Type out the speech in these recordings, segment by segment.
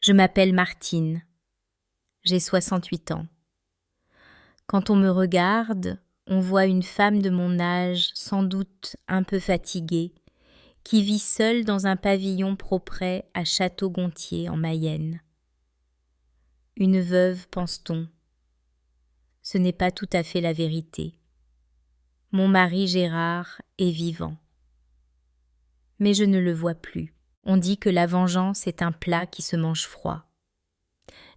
Je m'appelle Martine. J'ai 68 ans. Quand on me regarde, on voit une femme de mon âge, sans doute un peu fatiguée, qui vit seule dans un pavillon propret à Château-Gontier en Mayenne. Une veuve, pense-t-on. Ce n'est pas tout à fait la vérité. Mon mari Gérard est vivant. Mais je ne le vois plus. On dit que la vengeance est un plat qui se mange froid.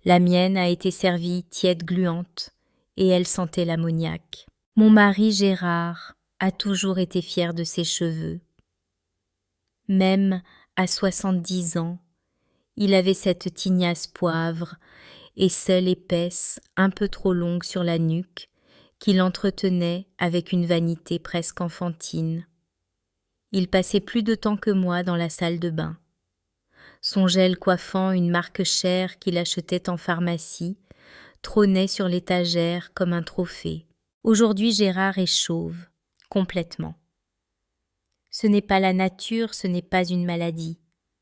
La mienne a été servie tiède gluante, et elle sentait l'ammoniaque. Mon mari Gérard a toujours été fier de ses cheveux. Même à 70 ans, il avait cette tignasse poivre et selle épaisse, un peu trop longue sur la nuque, qu'il entretenait avec une vanité presque enfantine. Il passait plus de temps que moi dans la salle de bain. Son gel coiffant une marque chère qu'il achetait en pharmacie trônait sur l'étagère comme un trophée. Aujourd'hui, Gérard est chauve, complètement. Ce n'est pas la nature, ce n'est pas une maladie,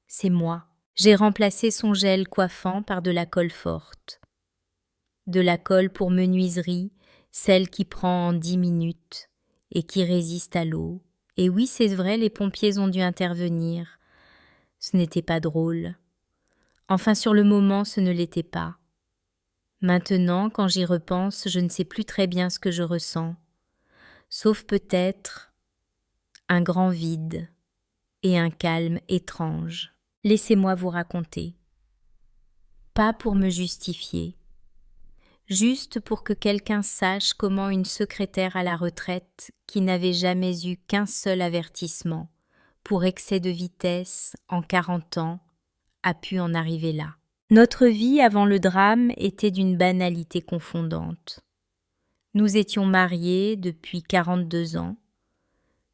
c'est moi. J'ai remplacé son gel coiffant par de la colle forte. De la colle pour menuiserie, celle qui prend en 10 minutes et qui résiste à l'eau. Et oui, c'est vrai, les pompiers ont dû intervenir. Ce n'était pas drôle. Enfin, sur le moment, ce ne l'était pas. Maintenant, quand j'y repense, je ne sais plus très bien ce que je ressens, sauf peut-être un grand vide et un calme étrange. Laissez-moi vous raconter. Pas pour me justifier, juste pour que quelqu'un sache comment une secrétaire à la retraite qui n'avait jamais eu qu'un seul avertissement pour excès de vitesse en 40 ans a pu en arriver là. Notre vie avant le drame était d'une banalité confondante. Nous étions mariés depuis 42 ans.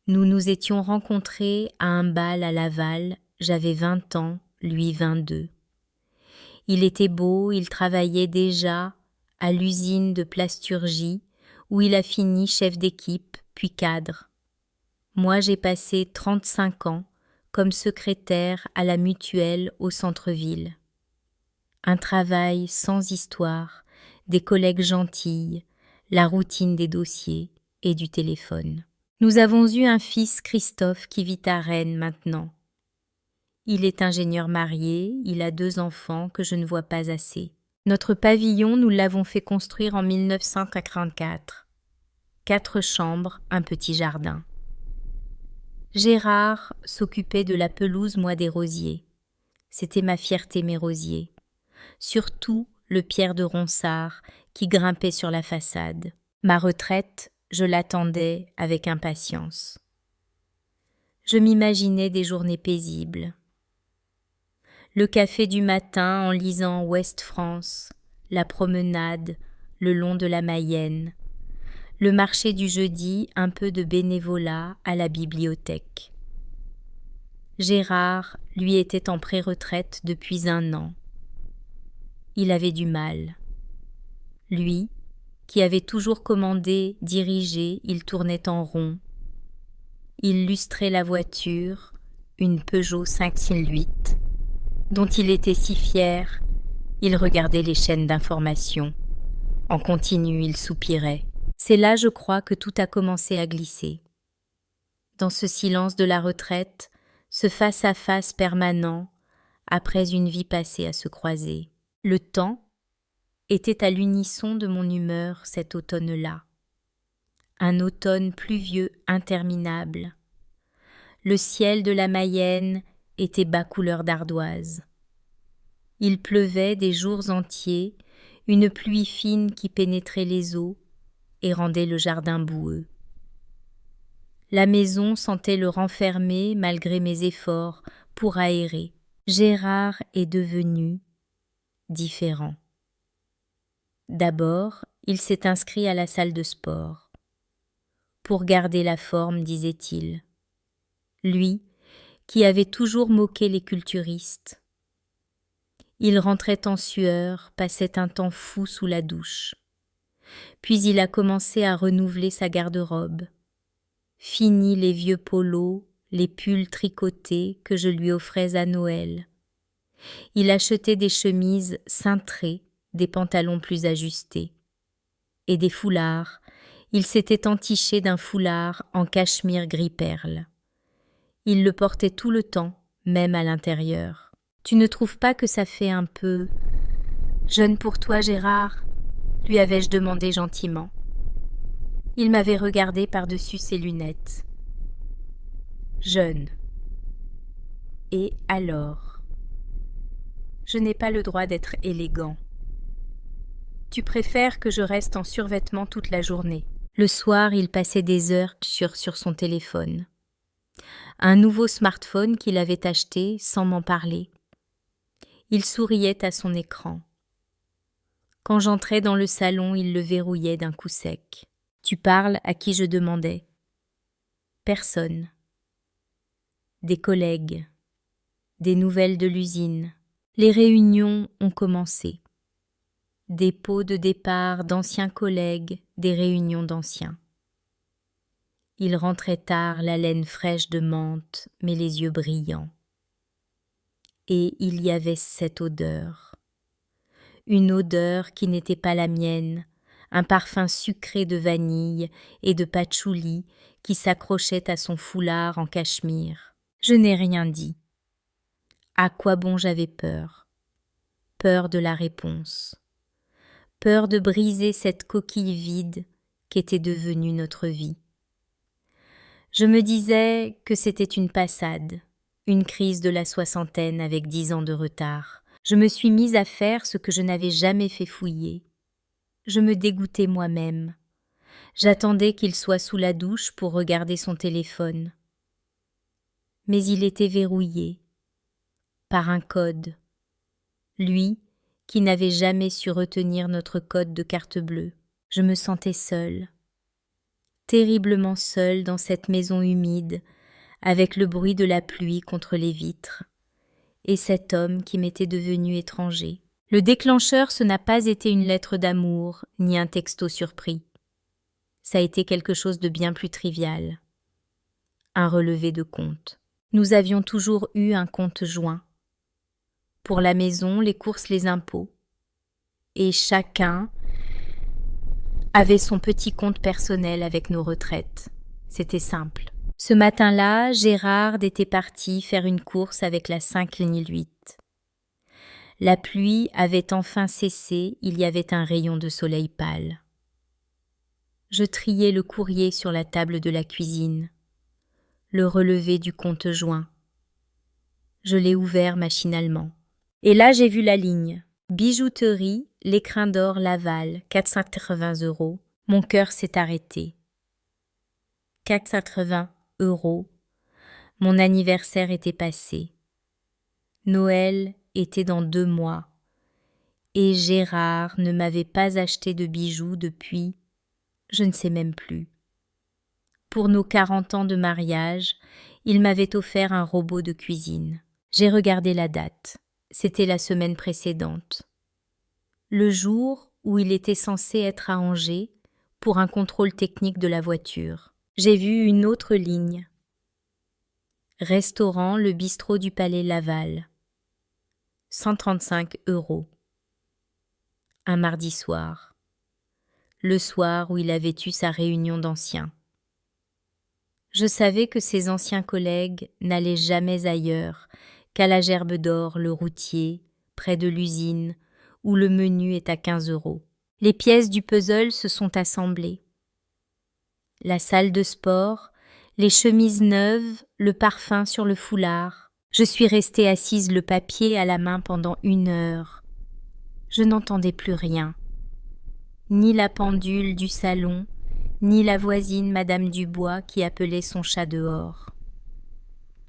Nous nous étions rencontrés à un bal à Laval, j'avais 20 ans, lui 22. Il était beau, il travaillait déjà à l'usine de plasturgie où il a fini chef d'équipe puis cadre. Moi j'ai passé 35 ans comme secrétaire à la mutuelle au centre-ville. Un travail sans histoire, des collègues gentilles, la routine des dossiers et du téléphone. Nous avons eu un fils, Christophe, qui vit à Rennes maintenant. Il est ingénieur marié, il a 2 enfants que je ne vois pas assez. Notre pavillon, nous l'avons fait construire en 1984. 4 chambres, un petit jardin. Gérard s'occupait de la pelouse, moi des rosiers. C'était ma fierté, mes rosiers. Surtout le Pierre de Ronsard qui grimpait sur la façade. Ma retraite, je l'attendais avec impatience. Je m'imaginais des journées paisibles. Le café du matin en lisant Ouest France, la promenade le long de la Mayenne, le marché du jeudi, un peu de bénévolat à la bibliothèque. Gérard, lui, était en pré-retraite depuis 1 an. Il avait du mal. Lui, qui avait toujours commandé, dirigé, il tournait en rond. Il lustrait la voiture, une Peugeot 508, dont il était si fier. Il regardait les chaînes d'information. En continu, il soupirait. C'est là, je crois, que tout a commencé à glisser. Dans ce silence de la retraite, ce face-à-face permanent, après une vie passée à se croiser. Le temps était à l'unisson de mon humeur cet automne-là. Un automne pluvieux interminable. Le ciel de la Mayenne était bas couleur d'ardoise. Il pleuvait des jours entiers, une pluie fine qui pénétrait les eaux et rendait le jardin boueux. La maison sentait le renfermer malgré mes efforts pour aérer. Gérard est devenu différent. D'abord, il s'est inscrit à la salle de sport. Pour garder la forme, disait-il. Lui, qui avait toujours moqué les culturistes. Il rentrait en sueur, passait un temps fou sous la douche. Puis il a commencé à renouveler sa garde-robe. Fini les vieux polos, les pulls tricotés que je lui offrais à Noël. Il achetait des chemises cintrées, des pantalons plus ajustés. Et des foulards. Il s'était entiché d'un foulard en cachemire gris-perle. Il le portait tout le temps, même à l'intérieur. « Tu ne trouves pas que ça fait un peu jeune pour toi, Gérard ?» lui avais-je demandé gentiment. Il m'avait regardé par-dessus ses lunettes. Jeune. Et alors ? Je n'ai pas le droit d'être élégant. Tu préfères que je reste en survêtement toute la journée. Le soir, il passait des heures sur son téléphone. Un nouveau smartphone qu'il avait acheté sans m'en parler. Il souriait à son écran. Quand j'entrais dans le salon, il le verrouillait d'un coup sec. « Tu parles à qui je demandais ?»« Personne. » Des collègues. Des nouvelles de l'usine. Les réunions ont commencé. Dépôt de départ d'anciens collègues, des réunions d'anciens. Il rentrait tard, la laine fraîche de menthe, mais les yeux brillants. Et il y avait cette odeur. Une odeur qui n'était pas la mienne, un parfum sucré de vanille et de patchouli qui s'accrochait à son foulard en cachemire. Je n'ai rien dit. À quoi bon j'avais peur? Peur de la réponse. Peur de briser cette coquille vide qu'était devenue notre vie. Je me disais que c'était une passade, une crise de la soixantaine avec 10 ans de retard. Je me suis mise à faire ce que je n'avais jamais fait fouiller. Je me dégoûtais moi-même. J'attendais qu'il soit sous la douche pour regarder son téléphone. Mais il était verrouillé, par un code. Lui, qui n'avait jamais su retenir notre code de carte bleue. Je me sentais seule, terriblement seule dans cette maison humide, avec le bruit de la pluie contre les vitres, et cet homme qui m'était devenu étranger. Le déclencheur, ce n'a pas été une lettre d'amour, ni un texto surpris. Ça a été quelque chose de bien plus trivial. Un relevé de compte. Nous avions toujours eu un compte joint. Pour la maison, les courses, les impôts. Et chacun avait son petit compte personnel avec nos retraites. C'était simple. Ce matin-là, Gérard était parti faire une course avec la 5008. La pluie avait enfin cessé, il y avait un rayon de soleil pâle. Je triais le courrier sur la table de la cuisine, le relevé du compte joint. Je l'ai ouvert machinalement. Et là, j'ai vu la ligne. Bijouterie, l'écrin d'or Laval, 480 €. Mon cœur s'est arrêté. 480 €. Mon anniversaire était passé. Noël était dans 2 mois. Et Gérard ne m'avait pas acheté de bijoux depuis, je ne sais même plus. Pour nos 40 ans de mariage, il m'avait offert un robot de cuisine. J'ai regardé la date. C'était la semaine précédente. Le jour où il était censé être à Angers pour un contrôle technique de la voiture. J'ai vu une autre ligne. Restaurant Le Bistrot du Palais Laval. 135 €. Un mardi soir. Le soir où il avait eu sa réunion d'anciens. Je savais que ses anciens collègues n'allaient jamais ailleurs qu'à la Gerbe d'Or, le routier, près de l'usine, où le menu est à 15 €. Les pièces du puzzle se sont assemblées. La salle de sport, les chemises neuves, le parfum sur le foulard. Je suis restée assise le papier à la main pendant 1 heure. Je n'entendais plus rien. Ni la pendule du salon, ni la voisine Madame Dubois qui appelait son chat dehors.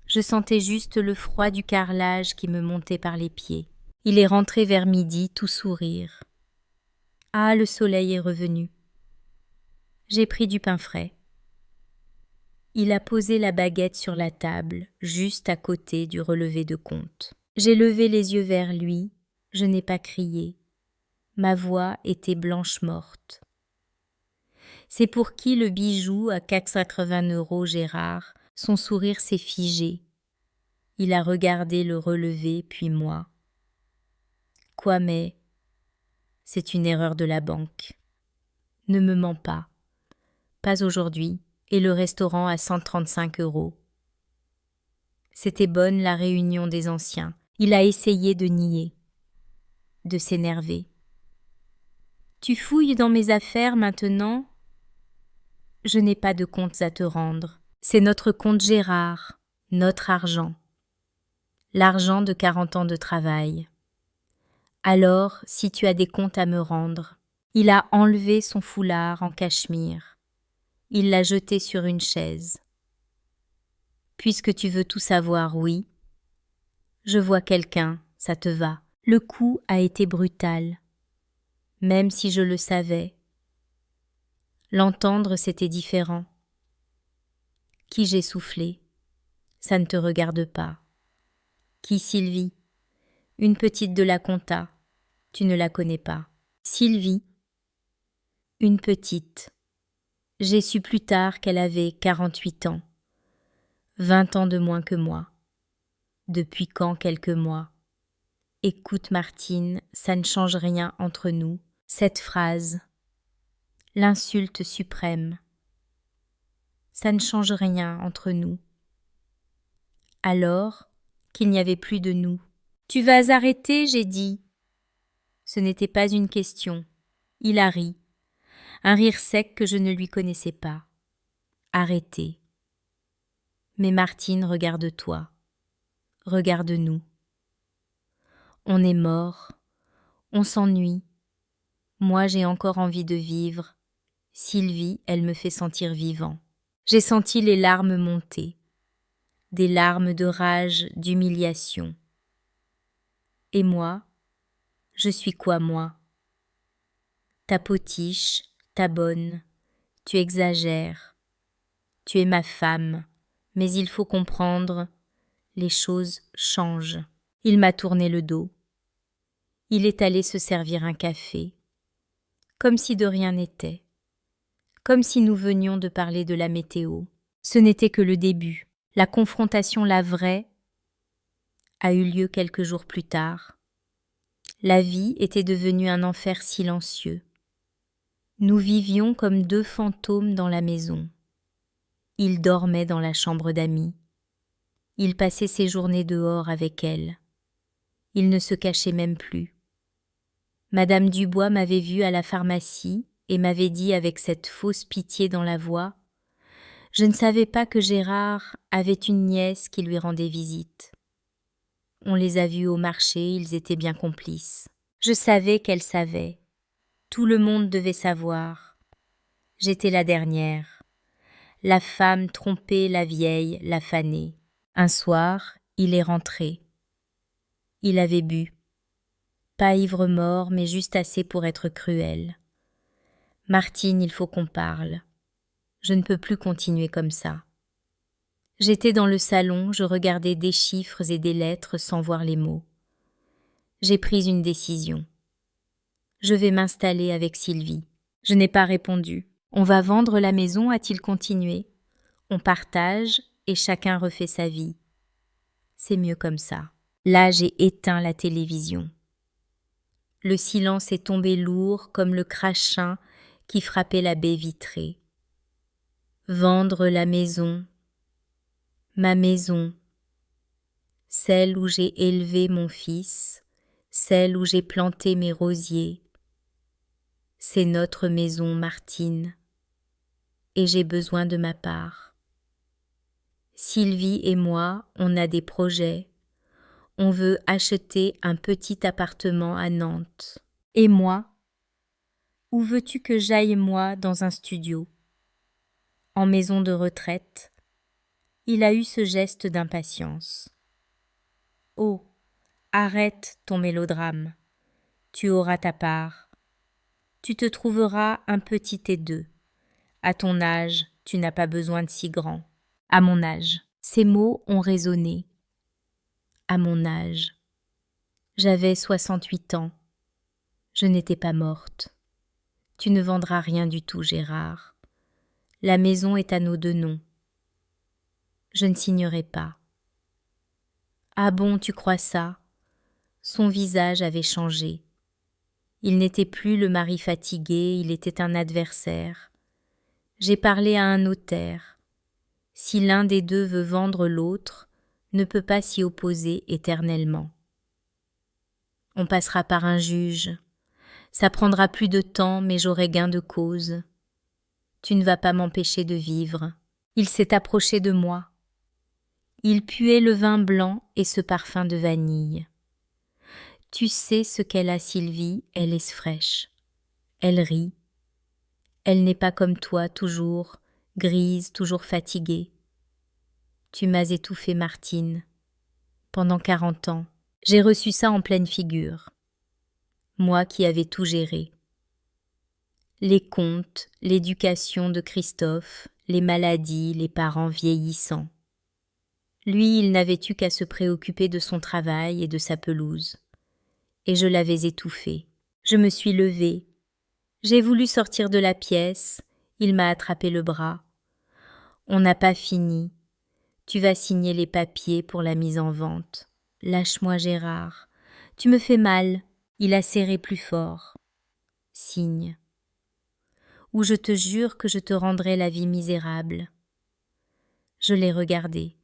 Je sentais juste le froid du carrelage qui me montait par les pieds. Il est rentré vers midi, tout sourire. Ah, le soleil est revenu. J'ai pris du pain frais. Il a posé la baguette sur la table, juste à côté du relevé de compte. J'ai levé les yeux vers lui, je n'ai pas crié. Ma voix était blanche morte. C'est pour qui le bijou à 480 € Gérard, son sourire s'est figé. Il a regardé le relevé, puis moi. Quoi mais c'est une erreur de la banque. Ne me mens pas. Pas aujourd'hui, et le restaurant à 135 €. C'était bonne la réunion des anciens. Il a essayé de nier, de s'énerver. Tu fouilles dans mes affaires maintenant? Je n'ai pas de comptes à te rendre. C'est notre compte Gérard, notre argent. L'argent de 40 ans de travail. Alors, si tu as des comptes à me rendre, il a enlevé son foulard en cachemire. Il l'a jeté sur une chaise. Puisque tu veux tout savoir, oui. Je vois quelqu'un, ça te va. Le coup a été brutal. Même si je le savais. L'entendre, c'était différent. Qui j'ai soufflé? Ça ne te regarde pas. Qui Sylvie? Une petite de la compta. Tu ne la connais pas. Sylvie? Une petite. J'ai su plus tard qu'elle avait 48 ans. 20 ans de moins que moi. Depuis quand quelques mois? Écoute Martine, ça ne change rien entre nous. Cette phrase, l'insulte suprême. Ça ne change rien entre nous. Alors qu'il n'y avait plus de nous. Tu vas arrêter, j'ai dit. Ce n'était pas une question. Il a ri. Un rire sec que je ne lui connaissais pas. Arrêter. Mais Martine, regarde-toi. Regarde-nous. On est mort. On s'ennuie. Moi, j'ai encore envie de vivre. Sylvie, elle me fait sentir vivant. J'ai senti les larmes monter. Des larmes de rage, d'humiliation. Et moi, je suis quoi, moi? Ta potiche, ta bonne, tu exagères. Tu es ma femme, mais il faut comprendre, les choses changent. Il m'a tourné le dos. Il est allé se servir un café, comme si de rien n'était, comme si nous venions de parler de la météo. Ce n'était que le début. La confrontation, la vraie, a eu lieu quelques jours plus tard. La vie était devenue un enfer silencieux. Nous vivions comme deux fantômes dans la maison. Il dormait dans la chambre d'amis. Il passait ses journées dehors avec elle. Il ne se cachait même plus. Madame Dubois m'avait vue à la pharmacie et m'avait dit avec cette fausse pitié dans la voix: « Je ne savais pas que Gérard avait une nièce qui lui rendait visite. » On les a vus au marché, ils étaient bien complices. Je savais qu'elle savait. Tout le monde devait savoir. J'étais la dernière. La femme trompée, la vieille, la fanée. Un soir, il est rentré. Il avait bu. Pas ivre-mort, mais juste assez pour être cruel. « Martine, il faut qu'on parle. Je ne peux plus continuer comme ça. » J'étais dans le salon, je regardais des chiffres et des lettres sans voir les mots. J'ai pris une décision. Je vais m'installer avec Sylvie. Je n'ai pas répondu. On va vendre la maison, a-t-il continué. On partage et chacun refait sa vie. C'est mieux comme ça. Là, j'ai éteint la télévision. Le silence est tombé lourd comme le crachin qui frappait la baie vitrée. Vendre la maison, ma maison, celle où j'ai élevé mon fils, celle où j'ai planté mes rosiers. C'est notre maison, Martine, et j'ai besoin de ma part. Sylvie et moi, on a des projets. On veut acheter un petit appartement à Nantes. Et moi? Où veux-tu que j'aille, moi, dans un studio? En maison de retraite? Il a eu ce geste d'impatience. Oh, arrête ton mélodrame. Tu auras ta part. Tu te trouveras un petit et deux. À ton âge, tu n'as pas besoin de si grand. À mon âge. Ces mots ont résonné. À mon âge. J'avais 68 ans. Je n'étais pas morte. Tu ne vendras rien du tout, Gérard. La maison est à nos deux noms. Je ne signerai pas. Ah bon, tu crois ça? Son visage avait changé. Il n'était plus le mari fatigué, il était un adversaire. J'ai parlé à un notaire. Si l'un des deux veut vendre l'autre, ne peut pas s'y opposer éternellement. On passera par un juge. Ça prendra plus de temps, mais j'aurai gain de cause. Tu ne vas pas m'empêcher de vivre. Il s'est approché de moi. Il puait le vin blanc et ce parfum de vanille. Tu sais ce qu'elle a, Sylvie, elle est fraîche. Elle rit. Elle n'est pas comme toi, toujours grise, toujours fatiguée. Tu m'as étouffée, Martine. Pendant 40 ans, j'ai reçu ça en pleine figure. Moi qui avais tout géré. Les comptes, l'éducation de Christophe, les maladies, les parents vieillissants. Lui, il n'avait eu qu'à se préoccuper de son travail et de sa pelouse. Et je l'avais étouffé. Je me suis levée. J'ai voulu sortir de la pièce. Il m'a attrapé le bras. On n'a pas fini. Tu vas signer les papiers pour la mise en vente. Lâche-moi, Gérard. Tu me fais mal. Il a serré plus fort. Signe. Ou je te jure que je te rendrai la vie misérable. Je l'ai regardé.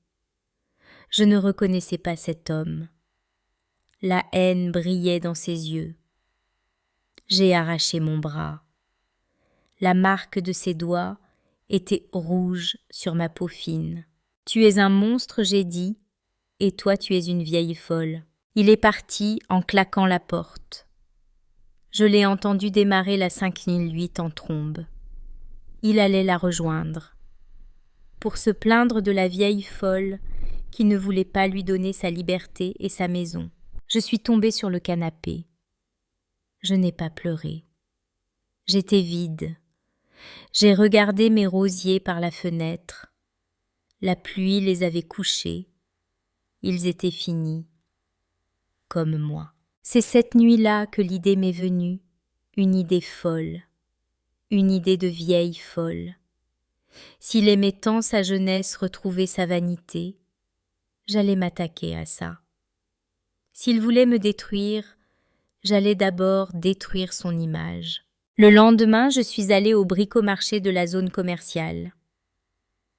Je ne reconnaissais pas cet homme. La haine brillait dans ses yeux. J'ai arraché mon bras. La marque de ses doigts était rouge sur ma peau fine. Tu es un monstre, j'ai dit, et toi tu es une vieille folle. Il est parti en claquant la porte. Je l'ai entendu démarrer la 5008 en trombe. Il allait la rejoindre. Pour se plaindre de la vieille folle qui ne voulait pas lui donner sa liberté et sa maison. Je suis tombée sur le canapé. Je n'ai pas pleuré. J'étais vide. J'ai regardé mes rosiers par la fenêtre. La pluie les avait couchés. Ils étaient finis. Comme moi. C'est cette nuit-là que l'idée m'est venue, une idée folle, une idée de vieille folle. S'il aimait tant sa jeunesse retrouver sa vanité, j'allais m'attaquer à ça. S'il voulait me détruire, j'allais d'abord détruire son image. Le lendemain, je suis allée au bricomarché de la zone commerciale.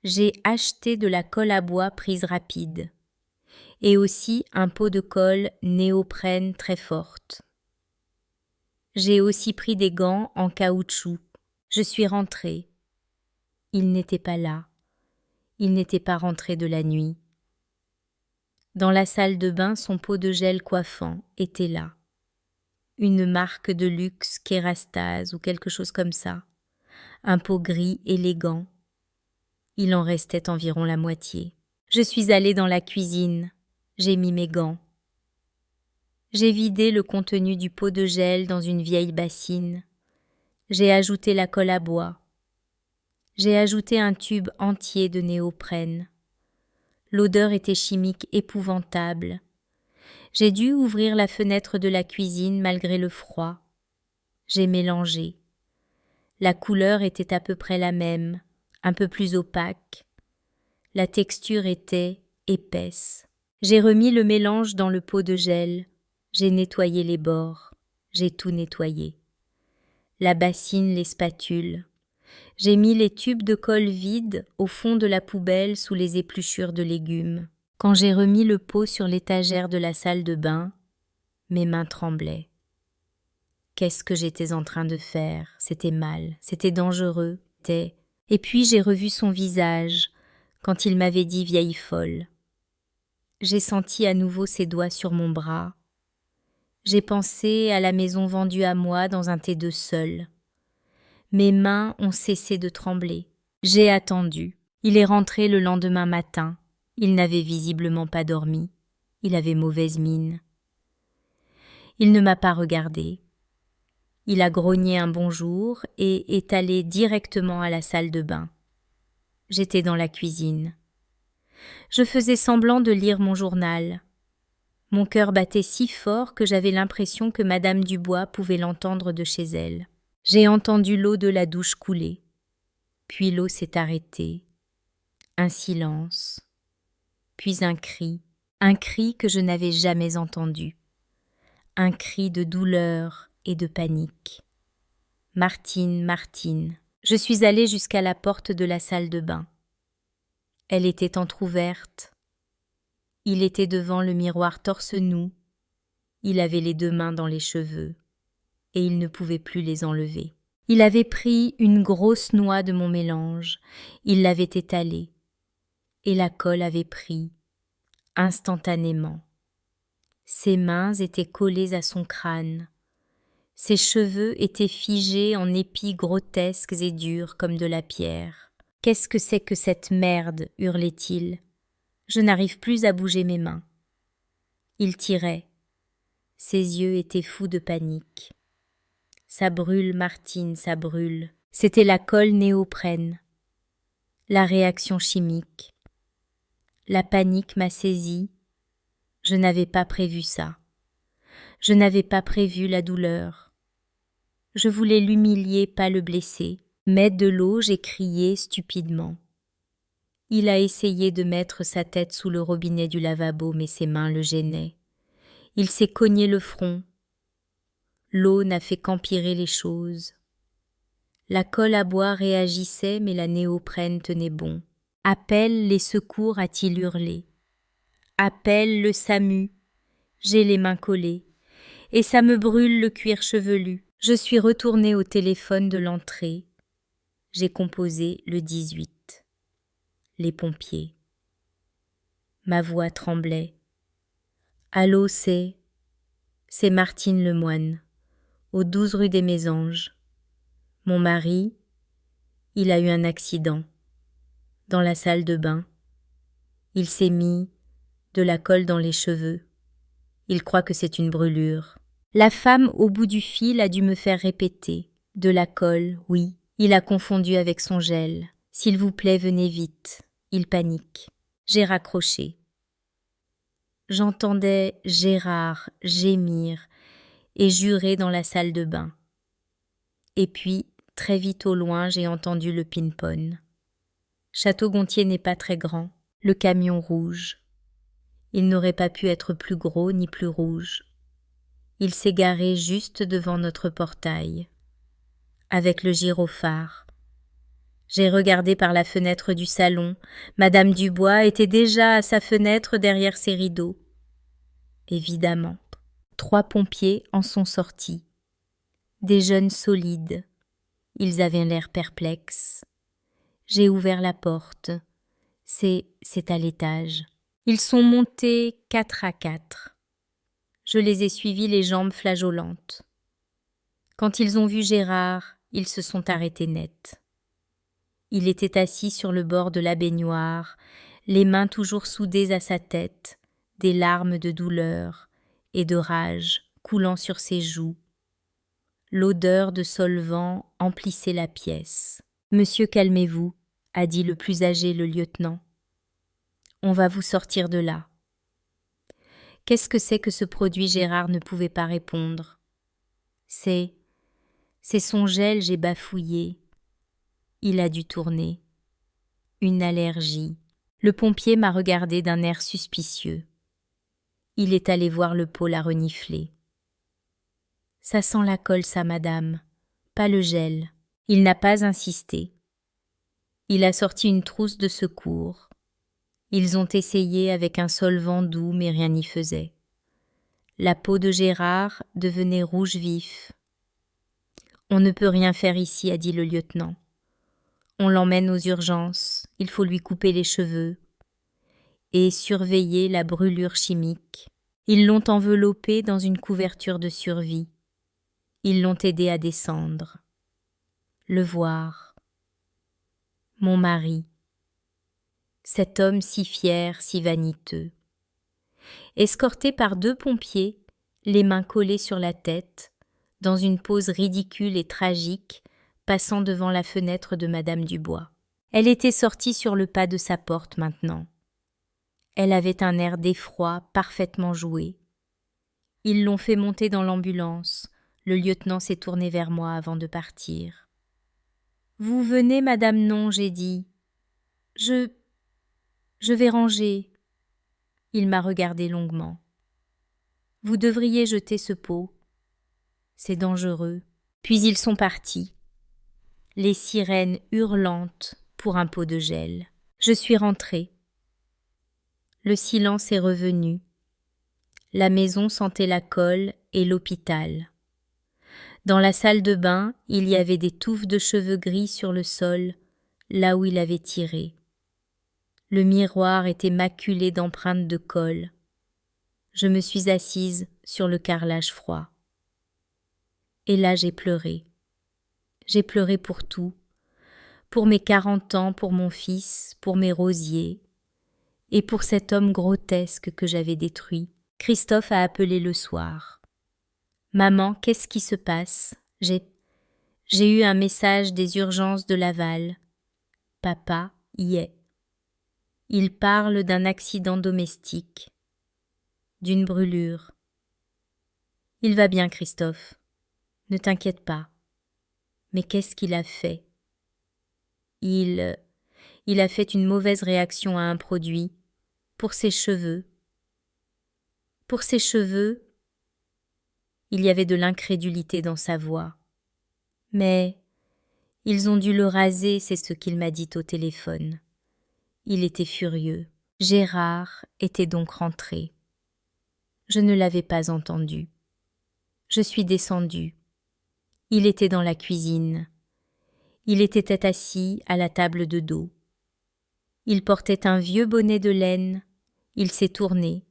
J'ai acheté de la colle à bois prise rapide et aussi un pot de colle néoprène très forte. J'ai aussi pris des gants en caoutchouc. Je suis rentrée. Il n'était pas là. Il n'était pas rentré de la nuit. Dans la salle de bain, son pot de gel coiffant était là. Une marque de luxe, Kérastase ou quelque chose comme ça. Un pot gris élégant. Il en restait environ la moitié. Je suis allée dans la cuisine. J'ai mis mes gants. J'ai vidé le contenu du pot de gel dans une vieille bassine. J'ai ajouté la colle à bois. J'ai ajouté un tube entier de néoprène. L'odeur était chimique épouvantable. J'ai dû ouvrir la fenêtre de la cuisine malgré le froid. J'ai mélangé. La couleur était à peu près la même, un peu plus opaque. La texture était épaisse. J'ai remis le mélange dans le pot de gel. J'ai nettoyé les bords. J'ai tout nettoyé. La bassine, les spatules. J'ai mis les tubes de colle vides au fond de la poubelle sous les épluchures de légumes. Quand j'ai remis le pot sur l'étagère de la salle de bain, mes mains tremblaient. Qu'est-ce que j'étais en train de faire? C'était mal, c'était dangereux. Et puis j'ai revu son visage quand il m'avait dit vieille folle. J'ai senti à nouveau ses doigts sur mon bras. J'ai pensé à la maison vendue à moi dans un T2 seul. Mes mains ont cessé de trembler. J'ai attendu. Il est rentré le lendemain matin. Il n'avait visiblement pas dormi. Il avait mauvaise mine. Il ne m'a pas regardé. Il a grogné un bonjour et est allé directement à la salle de bain. J'étais dans la cuisine. Je faisais semblant de lire mon journal. Mon cœur battait si fort que j'avais l'impression que Madame Dubois pouvait l'entendre de chez elle. J'ai entendu l'eau de la douche couler. Puis l'eau s'est arrêtée. Un silence. Puis un cri que je n'avais jamais entendu. un cri de douleur et de panique. Martine, Martine. Je suis allée jusqu'à la porte de la salle de bain. Elle était entr'ouverte. Il était devant le miroir torse nu. Il avait les 2 mains dans les cheveux et il ne pouvait plus les enlever. Il avait pris une grosse noix de mon mélange, il l'avait étalée et la colle avait pris instantanément. Ses mains étaient collées à son crâne. Ses cheveux étaient figés en épis grotesques et durs comme de la pierre. « Qu'est-ce que c'est que cette merde » hurlait-il. « Je n'arrive plus à bouger mes mains. » Il tirait. Ses yeux étaient fous de panique. « Ça brûle, Martine, ça brûle. » C'était la colle néoprène. La réaction chimique. La panique m'a saisie. Je n'avais pas prévu ça. Je n'avais pas prévu la douleur. Je voulais l'humilier, pas le blesser. Mais de l'eau, j'ai crié stupidement. Il a essayé de mettre sa tête sous le robinet du lavabo, mais ses mains le gênaient. Il s'est cogné le front. L'eau n'a fait qu'empirer les choses. La colle à bois réagissait, mais la néoprène tenait bon. « Appelle les secours » a-t-il hurlé. « Appelle le SAMU » J'ai les mains collées. Et ça me brûle le cuir chevelu. Je suis retournée au téléphone de l'entrée. J'ai composé le 18. Les pompiers. Ma voix tremblait. Allô, c'est Martine Lemoine, au 12 rue des Mésanges. Mon mari, il a eu un accident. Dans la salle de bain. Il s'est mis de la colle dans les cheveux. Il croit que c'est une brûlure. La femme au bout du fil a dû me faire répéter. De la colle, oui. Il a confondu avec son gel. S'il vous plaît, venez vite. Il panique. J'ai raccroché. J'entendais Gérard gémir et jurer dans la salle de bain. Et puis, très vite au loin, j'ai entendu le ping-pong. Château-Gontier n'est pas très grand. Le camion rouge. Il n'aurait pas pu être plus gros ni plus rouge. Il s'est garé juste devant notre portail, avec le gyrophare. J'ai regardé par la fenêtre du salon. Madame Dubois était déjà à sa fenêtre derrière ses rideaux. Évidemment, 3 pompiers en sont sortis. Des jeunes solides. Ils avaient l'air perplexes. J'ai ouvert la porte. C'est à l'étage. Ils sont montés 4 à 4. Je les ai suivis les jambes flageolantes. Quand ils ont vu Gérard, ils se sont arrêtés net. Il était assis sur le bord de la baignoire, les mains toujours soudées à sa tête, des larmes de douleur et de rage coulant sur ses joues. L'odeur de solvant emplissait la pièce. « Monsieur, calmez-vous » a dit le plus âgé, le lieutenant. « On va vous sortir de là. » Qu'est-ce que c'est que ce produit? Gérard ne pouvait pas répondre. C'est son gel, j'ai bafouillé. Il a dû tourner. Une allergie. Le pompier m'a regardé d'un air suspicieux. Il est allé voir le pot la renifler. Ça sent la colle, ça, madame, pas le gel. Il n'a pas insisté. Il a sorti une trousse de secours. Ils ont essayé avec un solvant doux, mais rien n'y faisait. La peau de Gérard devenait rouge vif. « On ne peut rien faire ici » a dit le lieutenant. « On l'emmène aux urgences, il faut lui couper les cheveux et surveiller la brûlure chimique. » Ils l'ont enveloppé dans une couverture de survie. Ils l'ont aidé à descendre. Le voir. Mon mari. Cet homme si fier, si vaniteux. Escorté par 2 pompiers, les mains collées sur la tête, dans une pose ridicule et tragique, passant devant la fenêtre de Madame Dubois. Elle était sortie sur le pas de sa porte maintenant. Elle avait un air d'effroi parfaitement joué. Ils l'ont fait monter dans l'ambulance. Le lieutenant s'est tourné vers moi avant de partir. « Vous venez, madame? » « Non, j'ai dit. Je vais ranger. » Il m'a regardé longuement. « Vous devriez jeter ce pot. C'est dangereux. Puis ils sont partis, les sirènes hurlantes pour un pot de gel. Je suis rentrée. Le silence est revenu. La maison sentait la colle et l'hôpital. Dans la salle de bain, il y avait des touffes de cheveux gris sur le sol, là où il avait tiré. Le miroir était maculé d'empreintes de colle. Je me suis assise sur le carrelage froid. Et là j'ai pleuré. J'ai pleuré pour tout, pour mes 40 ans, pour mon fils, pour mes rosiers, et pour cet homme grotesque que j'avais détruit. Christophe a appelé le soir. « Maman, qu'est-ce qui se passe ? J'ai eu un message des urgences de Laval. Papa y est. Il parle d'un accident domestique, d'une brûlure. Il va bien, Christophe. Ne t'inquiète pas. Mais qu'est-ce qu'il a fait ? Il a fait une mauvaise réaction à un produit. Pour ses cheveux. Pour ses cheveux, il y avait de l'incrédulité dans sa voix. Mais ils ont dû le raser, c'est ce qu'il m'a dit au téléphone. Il était furieux. Gérard était donc rentré. Je ne l'avais pas entendu. Je suis descendue. Il était dans la cuisine. Il était assis à la table de dos. Il portait un vieux bonnet de laine. Il s'est tourné.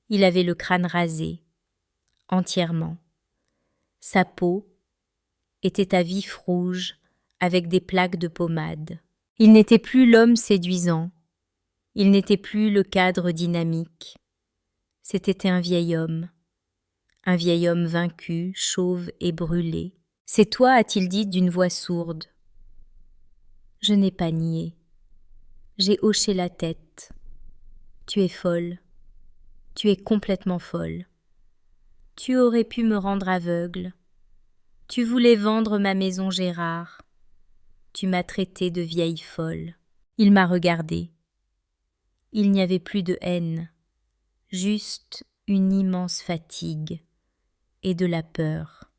Il avait le crâne rasé, entièrement. Sa peau était à vif rouge avec des plaques de pommade. Il n'était plus l'homme séduisant. Il n'était plus le cadre dynamique. C'était un vieil homme vaincu, chauve et brûlé. « C'est toi » a-t-il dit d'une voix sourde. Je n'ai pas nié. J'ai hoché la tête. Tu es folle. Tu es complètement folle. Tu aurais pu me rendre aveugle. Tu voulais vendre ma maison, Gérard. Tu m'as traitée de vieille folle. Il m'a regardée. Il n'y avait plus de haine, juste une immense fatigue et de la peur.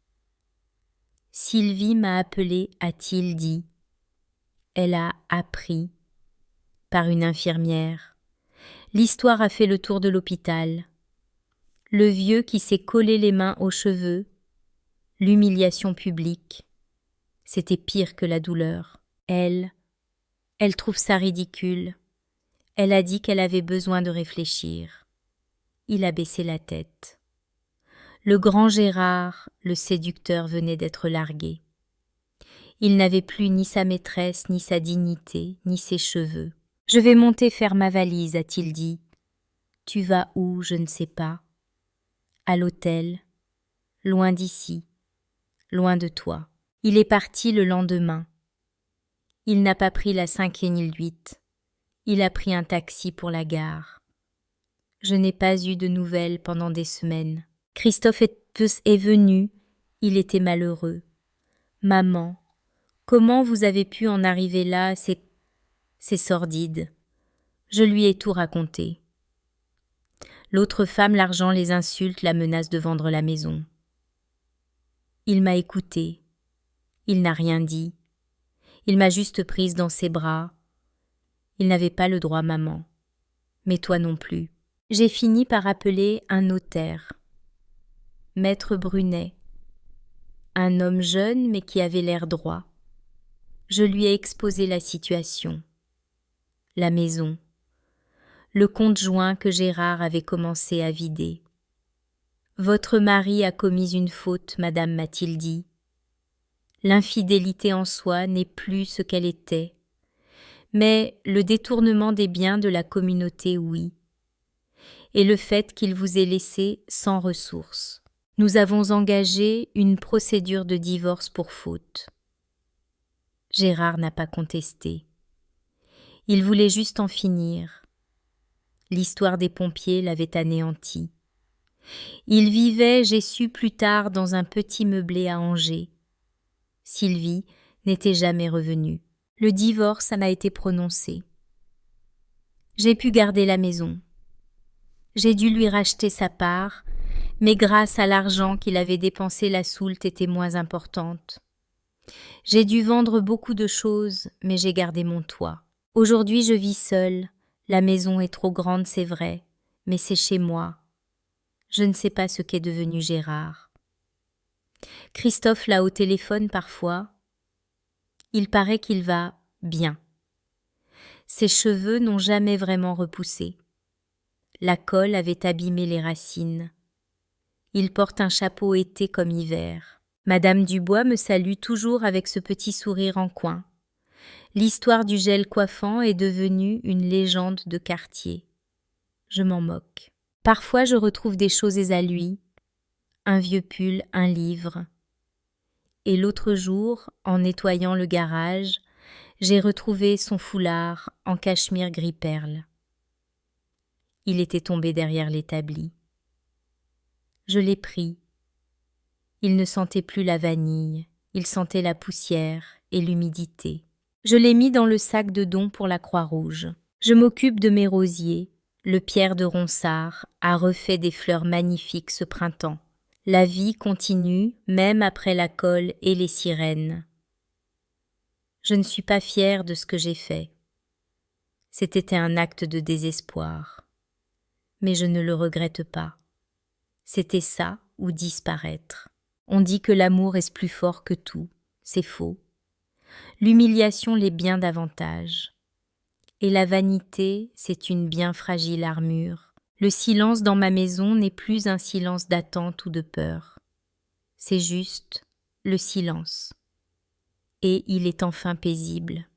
Sylvie m'a appelée, a-t-il dit. Elle a appris par une infirmière. L'histoire a fait le tour de l'hôpital. Le vieux qui s'est collé les mains aux cheveux, l'humiliation publique. C'était pire que la douleur. Elle trouve ça ridicule. Elle a dit qu'elle avait besoin de réfléchir. Il a baissé la tête. Le grand Gérard, le séducteur, venait d'être largué. Il n'avait plus ni sa maîtresse, ni sa dignité, ni ses cheveux. « Je vais monter faire ma valise » a-t-il dit. « Tu vas où, je ne sais pas. À l'hôtel, loin d'ici, loin de toi. » Il est parti le lendemain. Il n'a pas pris la 5e 8. Il a pris un taxi pour la gare. Je n'ai pas eu de nouvelles pendant des semaines. Christophe est venu, il était malheureux. « Maman, comment vous avez pu en arriver là, c'est sordide. » Je lui ai tout raconté. L'autre femme, l'argent, les insultes, la menace de vendre la maison. Il m'a écoutée. Il n'a rien dit. Il m'a juste prise dans ses bras. Il n'avait pas le droit, maman. Mais toi non plus. J'ai fini par appeler un notaire. Maître Brunet. Un homme jeune mais qui avait l'air droit. Je lui ai exposé la situation. La maison. Le compte joint que Gérard avait commencé à vider. Votre mari a commis une faute, madame m'a-t-il dit. L'infidélité en soi n'est plus ce qu'elle était. Mais le détournement des biens de la communauté, oui. Et le fait qu'il vous ait laissé sans ressources. Nous avons engagé une procédure de divorce pour faute. Gérard n'a pas contesté. Il voulait juste en finir. L'histoire des pompiers l'avait anéanti. Il vivait, j'ai su plus tard, dans un petit meublé à Angers. Sylvie n'était jamais revenue. Le divorce en a été prononcé. J'ai pu garder la maison. J'ai dû lui racheter sa part, Mais grâce à l'argent qu'il avait dépensé, la soulte était moins importante. J'ai dû vendre beaucoup de choses, mais j'ai gardé mon toit. Aujourd'hui, je vis seule. La maison est trop grande, c'est vrai, mais c'est chez moi. Je ne sais pas ce qu'est devenu Gérard. Christophe l'a au téléphone parfois. Il paraît qu'il va bien. Ses cheveux n'ont jamais vraiment repoussé. La colle avait abîmé les racines. Il porte un chapeau été comme hiver. Madame Dubois me salue toujours avec ce petit sourire en coin. L'histoire du gel coiffant est devenue une légende de quartier. Je m'en moque. Parfois je retrouve des choses à lui, un vieux pull, un livre. Et l'autre jour, en nettoyant le garage, j'ai retrouvé son foulard en cachemire gris perle. Il était tombé derrière l'établi. Je l'ai pris. Il ne sentait plus la vanille, il sentait la poussière et l'humidité. Je l'ai mis dans le sac de dons pour la Croix-Rouge. Je m'occupe de mes rosiers. Le Pierre de Ronsard a refait des fleurs magnifiques ce printemps. La vie continue, même après la colle et les sirènes. Je ne suis pas fière de ce que j'ai fait. C'était un acte de désespoir. Mais je ne le regrette pas. C'était ça ou disparaître. On dit que l'amour est plus fort que tout. C'est faux. L'humiliation l'est bien davantage. Et la vanité, c'est une bien fragile armure. Le silence dans ma maison n'est plus un silence d'attente ou de peur. C'est juste le silence. Et il est enfin paisible.